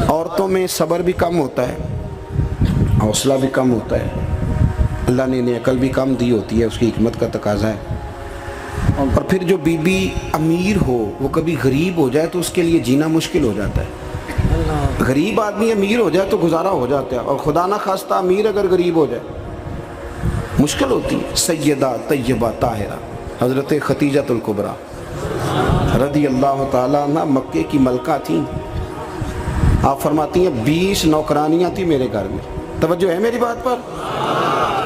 عورتوں میں صبر بھی کم ہوتا ہے، حوصلہ بھی کم ہوتا ہے، اللہ نے انہیں عقل بھی کم دی ہوتی ہے، اس کی حکمت کا تقاضا ہے۔ اور پھر جو بی بی امیر ہو وہ کبھی غریب ہو جائے تو اس کے لیے جینا مشکل ہو جاتا ہے۔ غریب آدمی امیر ہو جائے تو گزارا ہو جاتا ہے، اور خدا نہ خواستہ امیر اگر غریب ہو جائے مشکل ہوتی ہے۔ سیدہ طیبہ طاہرہ حضرت ختیجۃ الکبریٰ رضی اللہ تعالیٰ عنہ مکے کی ملکہ تھیں۔ آپ فرماتی ہیں 20 نوکرانیاں تھیں میرے گھر میں۔ توجہ ہے میری بات پر؟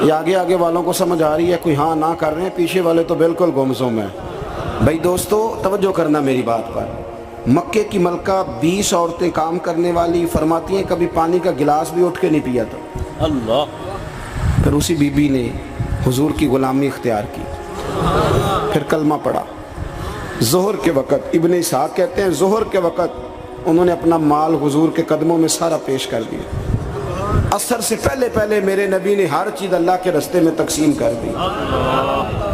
یہ آگے والوں کو سمجھ آ رہی ہے، کوئی ہاں نہ کر رہے ہیں، پیچھے والے تو بالکل گمسم ہیں۔ بھائی دوستو توجہ کرنا میری بات پر۔ مکے کی ملکہ 20 عورتیں کام کرنے والی، فرماتی ہیں کبھی پانی کا گلاس بھی اٹھ کے نہیں پیا تھا۔ اللہ۔ پھر اسی بی بی نے حضور کی غلامی اختیار کی، پھر کلمہ پڑھا۔ ظہر کے وقت ابن اسحاق کہتے ہیں ظہر کے وقت انہوں نے اپنا مال حضور کے قدموں میں سارا پیش کر دیا۔ عصر سے پہلے میرے نبی نے ہر چیز اللہ کے رستے میں تقسیم کر دی۔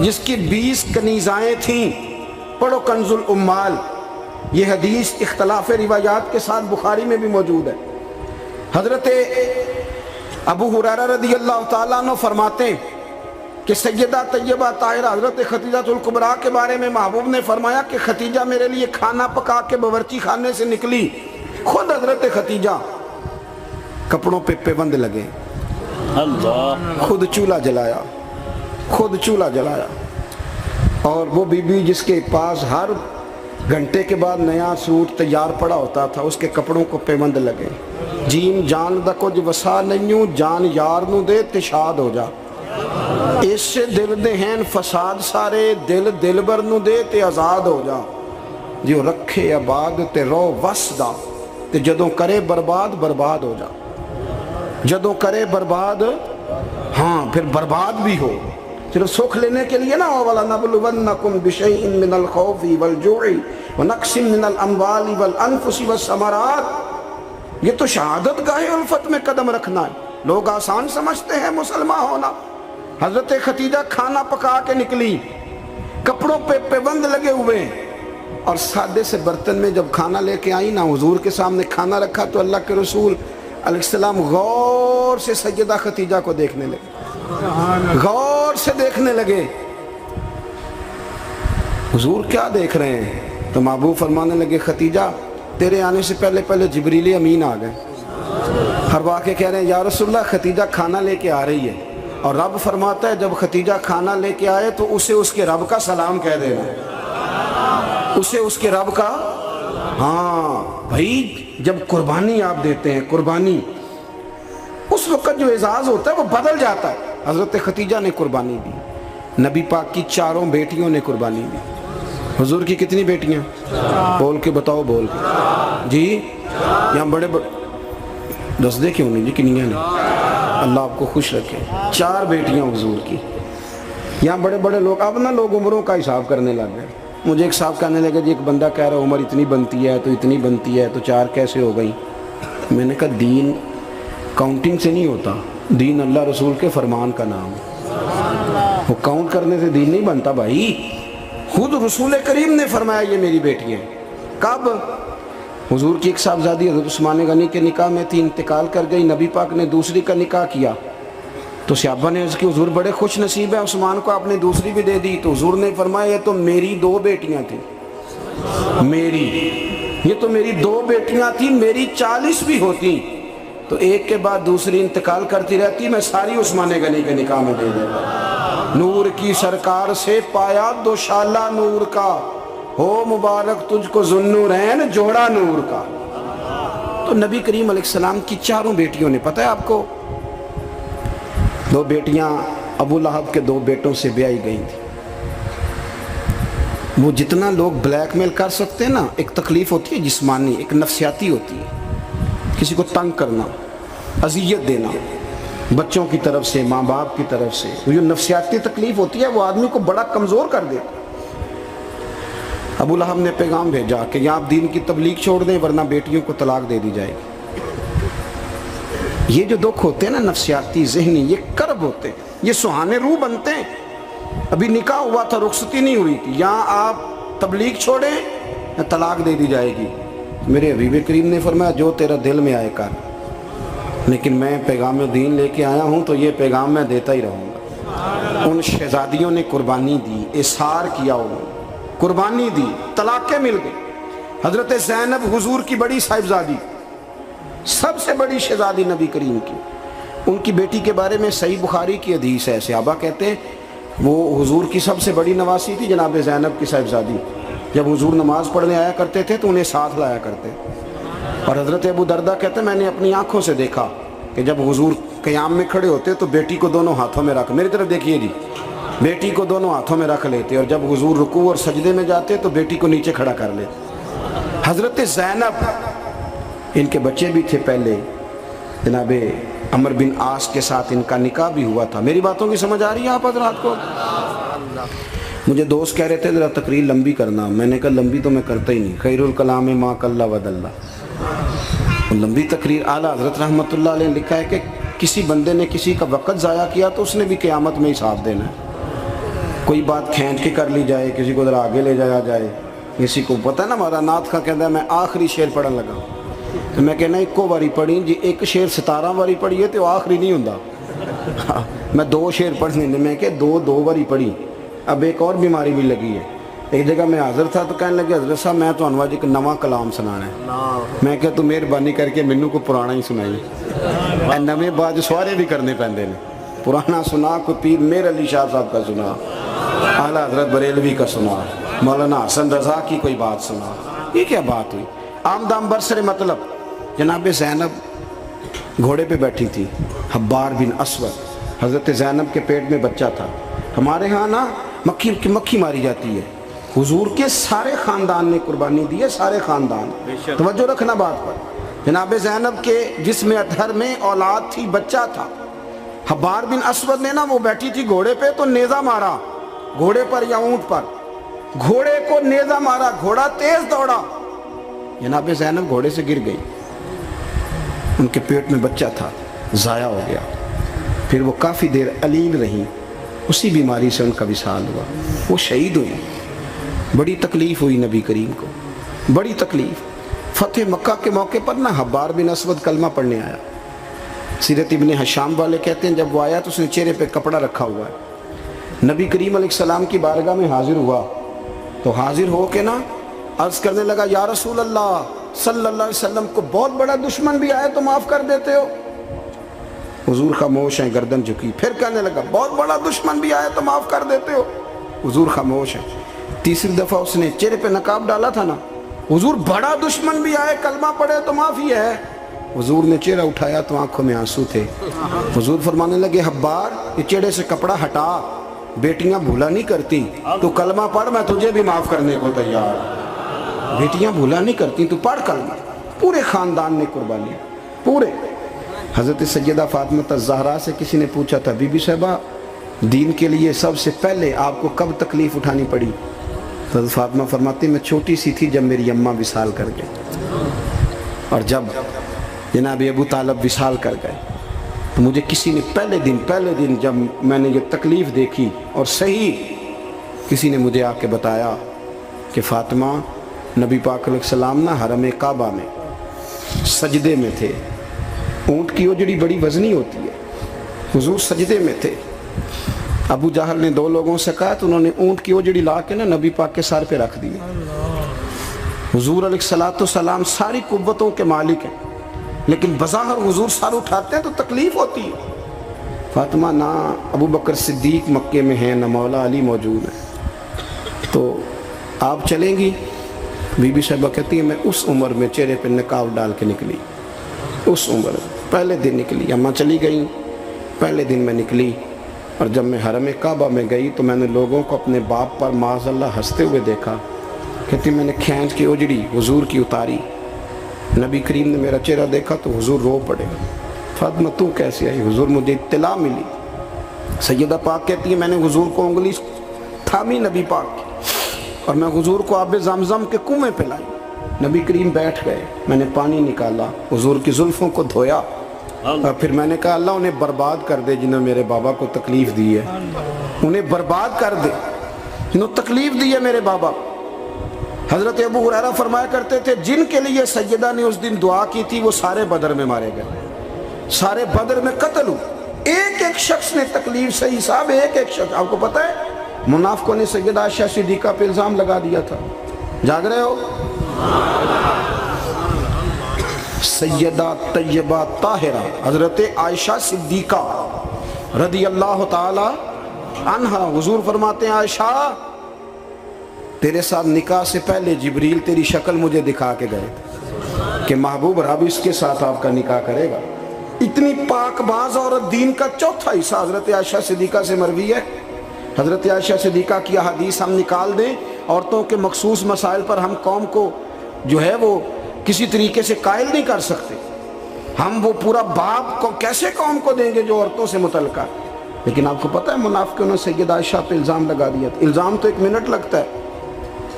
جس کی 20 کنیزائیں تھیں، پڑھو کنز الاموال، یہ حدیث اختلاف روایات کے ساتھ بخاری میں بھی موجود ہے۔ حضرت ابو ہریرہ رضی اللہ تعالیٰ عنہ فرماتے ہیں کہ سیدہ طیبہ طاہرہ حضرت ختیجۃ الکبریٰ کے بارے میں محبوب نے فرمایا کہ ختیجہ میرے لیے کھانا پکا کے باورچی خانے سے نکلی، خود حضرت ختیجہ کپڑوں پہ پیوند لگے، خود چولہا جلایا، اور وہ بی بی جس کے پاس ہر گھنٹے کے بعد نیا سوٹ تیار پڑا ہوتا تھا، اس کے کپڑوں کو پیوند لگے۔ جیم جان دا کچھ وسا نہیں، جان یار نو دے تے شاد ہو جا، اس سے دل دے ہیں فساد سارے، دل دلبر نو دے تے آزاد ہو جا، جو رکھے آباد تے رو وسدا، تے جدوں کرے برباد ہو جا، جدوں کرے برباد، ہاں پھر برباد بھی ہو۔ صرف سکھ لینے کے لیے نہ ہو، وَلَنَبْلُوَنَّكُمْ بِشَيْءٍ مِّنَ الْخَوْفِ وَالْجُوعِ وَنَقْصٍ مِّنَ الْأَمْوَالِ وَالْأَنفُسِ وَالثَّمَرَاتِ۔ یہ تو شہادت گاہ الفت میں قدم رکھنا ہے۔ لوگ آسان سمجھتے ہیں مسلمان ہونا۔ حضرت ختیجہ کھانا پکا کے نکلی، کپڑوں پہ پیوند لگے ہوئے، اور سادے سے برتن میں جب کھانا لے کے آئی نا، حضور کے سامنے کھانا رکھا تو اللہ کے رسول علیہ السلام غور سے سیدہ ختیجہ کو دیکھنے لگے، غور سے دیکھنے لگے۔ حضور کیا دیکھ رہے ہیں؟ تو محبوب فرمانے لگے ختیجہ تیرے آنے سے پہلے جبریل امین آ گئے، ہر واقع کہہ رہے ہیں یا رسول اللہ خدیجہ کھانا لے کے آ رہی ہے، اور رب فرماتا ہے جب خدیجہ کھانا لے کے آئے تو اسے اس کے رب کا سلام کہہ دینا، اسے اس کے رب کا۔ ہاں بھائی جب قربانی آپ دیتے ہیں، قربانی اس وقت جو اعزاز ہوتا ہے وہ بدل جاتا ہے۔ حضرت ختیجہ نے قربانی دی، نبی پاک کی 4 بیٹیوں نے قربانی دی۔ حضور کی کتنی بیٹیاں؟ بول کے بتاؤ، بول کے جی، یہاں بڑے دس دے کیوں نہیں جی، کنیاں نہیں، اللہ آپ کو خوش رکھے۔ 4 بیٹیاں حضور کی۔ یہاں بڑے بڑے لوگ، اب نا لوگ عمروں کا حساب کرنے لگ گئے۔ مجھے ایک صاحب کہنے لگا جی ایک بندہ کہہ رہا عمر اتنی بنتی ہے تو اتنی بنتی ہے تو 4 کیسے ہو گئی؟ میں نے کہا دین کاؤنٹنگ سے نہیں ہوتا، دین اللہ رسول کے فرمان کا نام ہے، وہ کاؤنٹ کرنے سے دین نہیں بنتا بھائی۔ خود رسول کریم نے فرمایا یہ میری بیٹی ہیں۔ کب؟ حضور کی ایک صاحبزادی حضرت عثمان غنی کے نکاح میں تھی، انتقال کر گئی، نبی پاک نے دوسری کا نکاح کیا تو صحابہ نے عرض کی حضور بڑے خوش نصیب ہے، عثمان کو آپ نے دوسری بھی دے دی۔ تو حضور نے فرمایا یہ تو میری 2 بیٹیاں تھیں، یہ تو میری 2 بیٹیاں تھیں، میری 40 بھی ہوتی تو ایک کے بعد دوسری انتقال کرتی رہتی، میں ساری عثمان غنی کے نکاح میں دے دیتا۔ نور کی سرکار سے پایا دوشالہ نور کا، ہو مبارک تجھ کو ذوالنورین جوڑا نور کا۔ تو نبی کریم علیہ السلام کی 4 بیٹیوں نے، پتہ ہے آپ کو، 2 بیٹیاں ابو لہب کے 2 بیٹوں سے بیائی گئی تھی۔ وہ جتنا لوگ بلیک میل کر سکتے ہیں نا، ایک تکلیف ہوتی ہے جسمانی، ایک نفسیاتی ہوتی ہے، کسی کو تنگ کرنا، اذیت دینا، بچوں کی طرف سے، ماں باپ کی طرف سے، وہ جو نفسیاتی تکلیف ہوتی ہے وہ آدمی کو بڑا کمزور کر دیتا۔ ابو لہب نے پیغام بھیجا کہ یا آپ دین کی تبلیغ چھوڑ دیں ورنہ بیٹیوں کو طلاق دے دی جائے گی۔ یہ جو دکھ ہوتے ہیں نا نفسیاتی ذہنی، یہ کرب ہوتے ہیں، یہ سہانے روح بنتے ہیں۔ ابھی نکاح ہوا تھا، رخصتی نہیں ہوئی تھی، یہاں آپ تبلیغ چھوڑیں یا طلاق دے دی جائے گی، میرے حبیب کریم نے فرمایا جو تیرا دل میں آئے کر، لیکن میں پیغام دین لے کے آیا ہوں تو یہ پیغام میں دیتا ہی رہوں گا۔ ان شہزادیوں نے قربانی دی، اصرار کیا، انہوں نے قربانی دی، طلاقیں مل گئی۔ حضرت زینب حضور کی بڑی صاحبزادی، سب سے بڑی شہزادی نبی کریم کی، ان کی بیٹی کے بارے میں صحیح بخاری کی حدیث ہے، صحابہ کہتے ہیں وہ حضور کی سب سے بڑی نواسی تھی جناب زینب کی صاحبزادی۔ جب حضور نماز پڑھنے آیا کرتے تھے تو انہیں ساتھ لایا کرتے، اور حضرت ابو دردہ کہتے ہیں میں نے اپنی آنکھوں سے دیکھا کہ جب حضور قیام میں کھڑے ہوتے تو بیٹی کو دونوں ہاتھوں میں رکھ، میری طرف دیکھیے جی، بیٹی کو دونوں ہاتھوں میں رکھ لیتے، اور جب حضور رکوع اور سجدے میں جاتے تو بیٹی کو نیچے کھڑا کر لیتے۔ حضرت زینب، ان کے بچے بھی تھے پہلے، جناب عمر بن عاص کے ساتھ ان کا نکاح بھی ہوا تھا۔ میری باتوں کی سمجھ آ رہی ہے آپ حضرات کو؟ مجھے دوست کہہ رہے تھے ذرا تقریر لمبی کرنا، میں نے کہا لمبی تو میں کرتا ہی نہیں، خیر الکلام ما قل ودل۔ لمبی تقریر، اعلیٰ حضرت رحمۃ اللہ علیہ نے لکھا ہے کہ کسی بندے نے کسی کا وقت ضائع کیا تو اس نے بھی قیامت میں حساب دینا ہے۔ کوئی بات کھینچ کے کر لی جائے، کسی کو ذرا آگے لے جایا جائے، کسی کو پتہ ہے نا ہمارا نعت کا کہتا ہے میں آخری شعر پڑھن لگا تو میں کہنا ایکو باری پڑھی جی، ایک شعر 17 باری پڑھیے تو آخری نہیں ہوں۔ میں 2 شعر پڑھنے میں کہ 2 باری پڑھی، اب ایک اور بیماری بھی لگی ہے۔ ایک جگہ میں حاضر تھا تو کہنے لگے حضرت صاحب میں تو انواج ایک نواں کلام سنانا ہے۔ میں کہ تو مہربانی کر کے مینوں کو پرانا ہی سنائی، نویں باج سوارے بھی کرنے پیندے نے، پرانا سنا کوئی پیر میر علی شاہ صاحب کا سنا، اعلیٰ حضرت بریلوی کا سنا، مولانا حسن رضا کی کوئی بات سنا، یہ کیا بات ہوئی؟ عام دام برسر مطلب جناب زینب گھوڑے پہ بیٹھی تھی، حبار بن اسود، حضرت زینب کے پیٹ میں بچہ تھا۔ ہمارے ہاں نا مکھی ماری جاتی ہے، حضور کے سارے خاندان نے قربانی دی ہے، سارے خاندان، توجہ رکھنا بات پر۔ جناب زینب کے جسم اطہر میں اولاد تھی، بچہ تھا۔ حبار بن اسود نے نا وہ بیٹھی تھی گھوڑے پہ تو نیزہ مارا، گھوڑے پر یا اونٹ پر، گھوڑے کو نیزہ مارا، گھوڑا تیز دوڑا، جناب زینب گھوڑے سے گر گئی، ان کے پیٹ میں بچہ تھا، ضائع ہو گیا۔ پھر وہ کافی دیر علیل رہی، اسی بیماری سے ان کا وصال ہوا، وہ شہید ہوئی۔ بڑی تکلیف ہوئی نبی کریم کو، بڑی تکلیف۔ فتح مکہ کے موقع پر نا حبار بن اسود کلمہ پڑھنے آیا، سیرت ابن حشام والے کہتے ہیں جب وہ آیا تو اس نے چہرے پہ کپڑا رکھا ہوا ہے، نبی کریم علیہ السلام کی بارگاہ میں حاضر ہوا تو حاضر ہو کے نا عرض کرنے لگا یا رسول اللہ صلی اللہ علیہ وسلم کو بہت بڑا دشمن بھی آئے تو معاف کر دیتے ہو؟ حضور خاموش ہیں، گردن جھکی۔ پھر کہنے لگا بہت بڑا دشمن بھی آئے تو معاف کر دیتے ہو؟ حضور خاموش ہیں۔ تیسری دفعہ اس نے چہرے پہ نقاب ڈالا تھا نا، حضور بڑا دشمن بھی آئے کلمہ پڑھے تو معافی ہے؟ حضور نے چہرہ اٹھایا تو آنکھوں میں آنسو تھے۔ حضور فرمانے لگے حبار یہ چہرے سے کپڑا ہٹا، بیٹیاں بھولا نہیں کرتی، تو کلمہ پڑھ میں تجھے بھی معاف کرنے کو تیار۔ بیٹیاں بھولا نہیں کرتی، تو پڑھ کلمہ۔ پورے خاندان نے قربانی، پورے۔ حضرت سیدہ فاطمہ الزہرا سے کسی نے پوچھا تھا بی بی صاحبہ دین کے لیے سب سے پہلے آپ کو کب تکلیف اٹھانی پڑی؟ تو حضرت فاطمہ فرماتی میں چھوٹی سی تھی جب میری اماں وصال کر گئے، اور جب جناب ابو طالب وصال کر گئے تو مجھے کسی نے پہلے دن جب میں نے یہ تکلیف دیکھی اور صحیح کسی نے مجھے آ کے بتایا کہ فاطمہ نبی پاک علیہ السلام نا حرم کعبہ میں سجدے میں تھے، اونٹ کی اجڑی بڑی وزنی ہوتی ہے، حضور سجدے میں تھے، ابو جہل نے 2 لوگوں سے کہا تو انہوں نے اونٹ کی اجڑی لا کے نا نبی پاک کے سر پہ رکھ دی۔ حضور علیہ السلام ساری قوتوں کے مالک ہیں، لیکن بظاہر حضور سر اٹھاتے ہیں تو تکلیف ہوتی ہے۔ فاطمہ نہ ابو بکر صدیق مکے میں ہیں نہ مولا علی موجود ہیں، تو آپ چلیں گی؟ بی بی صاحبہ کہتی ہیں میں اس عمر میں چہرے پہ نقاب ڈال کے نکلی، اس عمر پہلے دن نکلی، اماں چلی گئیں، پہلے دن میں نکلی، اور جب میں حرم کعبہ میں گئی تو میں نے لوگوں کو اپنے باپ پر معاذ اللہ ہنستے ہوئے دیکھا۔ کہتی میں نے کھینچ کے اجڑی حضور کی اتاری، نبی کریم نے میرا چہرہ دیکھا تو حضور رو پڑے۔ فاطمہ تو کیسے آئی؟ حضور مجھے اطلاع ملی۔ سیدہ پاک کہتی ہے میں نے حضور کو انگلی تھامی نبی پاک کی، اور میں حضور کو آب زمزم کے کنویں پہ لائی، نبی کریم بیٹھ گئے، میں نے پانی نکالا، حضور کی زلفوں کو دھویا، اور پھر میں نے کہا اللہ انہیں برباد کر دے جنہوں میرے بابا کو تکلیف دی ہے، انہیں برباد کر دے جنہوں تکلیف دی ہے میرے بابا۔ حضرت ابو ہریرہ فرمایا کرتے تھے جن کے لیے سیدہ نے اس دن دعا کی تھی وہ سارے بدر میں مارے گئے، سارے بدر میں قتل ہوئے، ایک ایک شخص نے تکلیف صحیح صاحب، ایک ایک شخص. آپ کو پتہ ہے منافقوں نے سیدہ عائشہ صدیقہ پہ الزام لگا دیا تھا، جاگ رہے ہو؟ سیدہ طیبہ طاہرہ حضرت عائشہ صدیقہ رضی اللہ تعالی عنہا، حضور فرماتے ہیں عائشہ تیرے ساتھ نکاح سے پہلے جبریل تیری شکل مجھے دکھا کے گئے کہ محبوب رب اس کے ساتھ آپ کا نکاح کرے گا. اتنی پاک باز عورت، دین کا چوتھا حصہ حضرت عائشہ صدیقہ سے مروی ہے. حضرت عائشہ صدیقہ کی احادیث ہم نکال دیں، عورتوں کے مخصوص مسائل پر ہم قوم کو جو ہے وہ کسی طریقے سے قائل نہیں کر سکتے. ہم وہ پورا باب کو کیسے قوم کو دیں گے جو عورتوں سے متعلقہ. لیکن آپ کو پتہ ہے منافقوں نے سیدہ عائشہ پہ الزام لگا دیا تھا. الزام تو 1 منٹ لگتا ہے.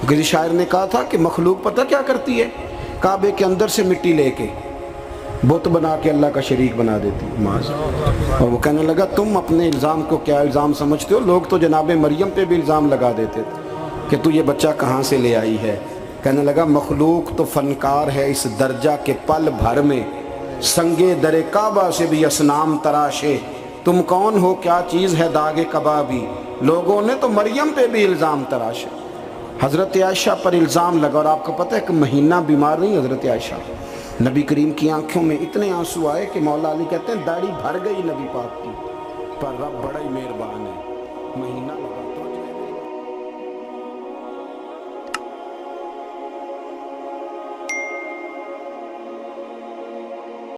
کسی شاعر نے کہا تھا کہ مخلوق پتہ کیا کرتی ہے، کعبے کے اندر سے مٹی لے کے بت بنا کے اللہ کا شریک بنا دیتی ہے. اور وہ کہنے لگا تم اپنے الزام کو کیا الزام سمجھتے ہو؟ لوگ تو جناب مریم پہ بھی الزام لگا دیتے تھے کہ تو یہ بچہ کہاں سے لے آئی ہے. کہنے لگا مخلوق تو فنکار ہے اس درجہ کے پل بھر میں، سنگے در کعبہ سے بھی اصنام تراشے. تم کون ہو، کیا چیز ہے داغ کبابی، لوگوں نے تو مریم پہ بھی الزام تراشے. حضرت عائشہ پر الزام لگا. اور آپ کو پتہ ہے کہ مہینہ بیمار نہیں حضرت عائشہ. نبی کریم کی آنکھوں میں اتنے آنسو آئے کہ مولا علی کہتے ہیں داڑھی بھر گئی نبی پاک کی، پر رب بڑا ہی مہربان ہے، مہینہ لگا.